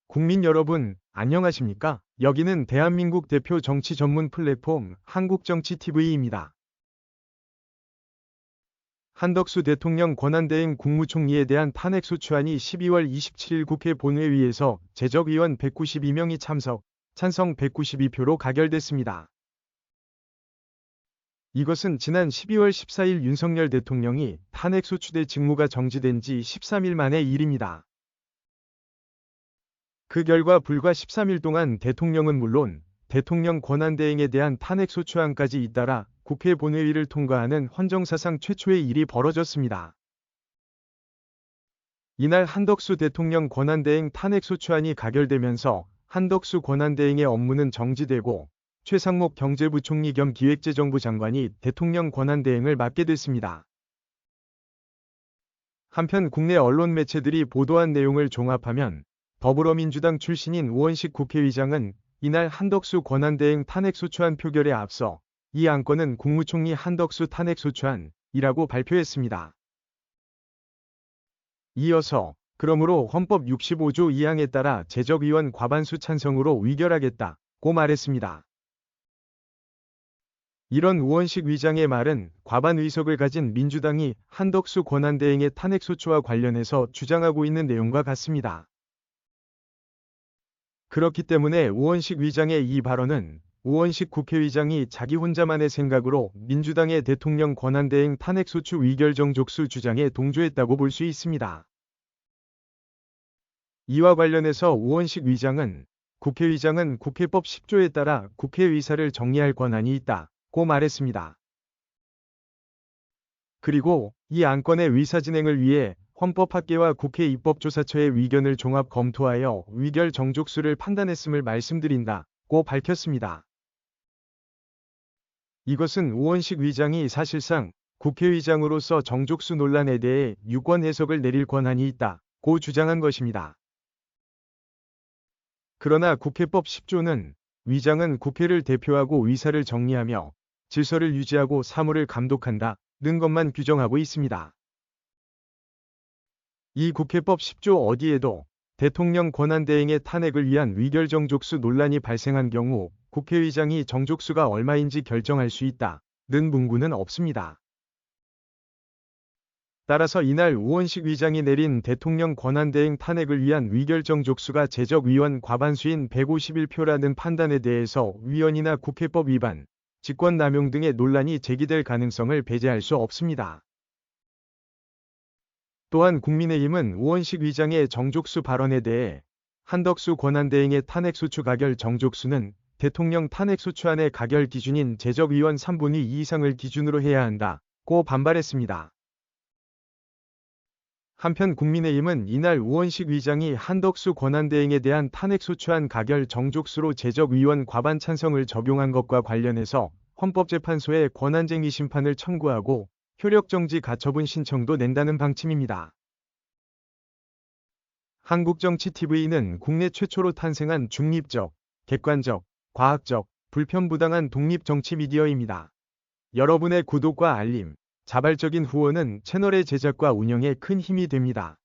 국민 여러분, 안녕하십니까? 여기는 대한민국 대표 정치 전문 플랫폼 한국정치TV입니다. 한덕수 대통령 권한대행 국무총리에 대한 탄핵소추안이 12월 27일 국회 본회의에서 제적의원 192명이 참석, 찬성 192표로 가결됐습니다. 이것은 지난 12월 14일 윤석열 대통령이 탄핵소추대 직무가 정지된 지 13일 만의 일입니다. 그 결과 불과 13일 동안 대통령은 물론 대통령 권한대행에 대한 탄핵소추안까지 잇따라 국회 본회의를 통과하는 헌정사상 최초의 일이 벌어졌습니다. 이날 한덕수 대통령 권한대행 탄핵소추안이 가결되면서 한덕수 권한대행의 업무는 정지되고 최상목 경제부총리 겸 기획재정부 장관이 대통령 권한대행을 맡게 됐습니다. 한편 국내 언론 매체들이 보도한 내용을 종합하면 더불어민주당 출신인 우원식 국회의장은 이날 한덕수 권한대행 탄핵소추안 표결에 앞서 이 안건은 국무총리 한덕수 탄핵소추안이라고 발표했습니다. 이어서 그러므로 헌법 65조 2항에 따라 제적의원 과반수 찬성으로 의결하겠다고 말했습니다. 이런 우원식 의장의 말은 과반 의석을 가진 민주당이 한덕수 권한대행의 탄핵소추와 관련해서 주장하고 있는 내용과 같습니다. 그렇기 때문에 우원식 의장의 이 발언은 우원식 국회의장이 자기 혼자만의 생각으로 민주당의 대통령 권한대행 탄핵소추 의결 정족수 주장에 동조했다고 볼 수 있습니다. 이와 관련해서 우원식 의장은 국회의장은 국회법 10조에 따라 국회의사를 정리할 권한이 있다고 말했습니다. 그리고 이 안건의 의사진행을 위해 헌법학계와 국회 입법조사처의 의견을 종합 검토하여 의결 정족수를 판단했음을 말씀드린다고 밝혔습니다. 이것은 우원식 의장이 사실상 국회의장으로서 정족수 논란에 대해 유권 해석을 내릴 권한이 있다고 주장한 것입니다. 그러나 국회법 10조는 의장은 국회를 대표하고 의사를 정리하며 질서를 유지하고 사무를 감독한다는 것만 규정하고 있습니다. 이 국회법 10조 어디에도 대통령 권한대행의 탄핵을 위한 의결 정족수 논란이 발생한 경우 국회의장이 정족수가 얼마인지 결정할 수 있다는 문구는 없습니다. 따라서 이날 우원식 의장이 내린 대통령 권한대행 탄핵을 위한 의결 정족수가 제적의원 과반수인 151표라는 판단에 대해서 위헌이나 국회법 위반, 직권남용 등의 논란이 제기될 가능성을 배제할 수 없습니다. 또한 국민의힘은 우원식 의장의 정족수 발언에 대해 한덕수 권한대행의 탄핵소추 가결 정족수는 대통령 탄핵소추안의 가결 기준인 제적의원 3분의 2 이상을 기준으로 해야 한다고 반발했습니다. 한편 국민의힘은 이날 우원식 의장이 한덕수 권한대행에 대한 탄핵소추안 가결 정족수로 제적의원 과반 찬성을 적용한 것과 관련해서 헌법재판소에 권한쟁의 심판을 청구하고 효력정지 가처분 신청도 낸다는 방침입니다. 한국정치TV는 국내 최초로 탄생한 중립적, 객관적, 과학적, 불편부당한 독립정치 미디어입니다. 여러분의 구독과 알림, 자발적인 후원은 채널의 제작과 운영에 큰 힘이 됩니다.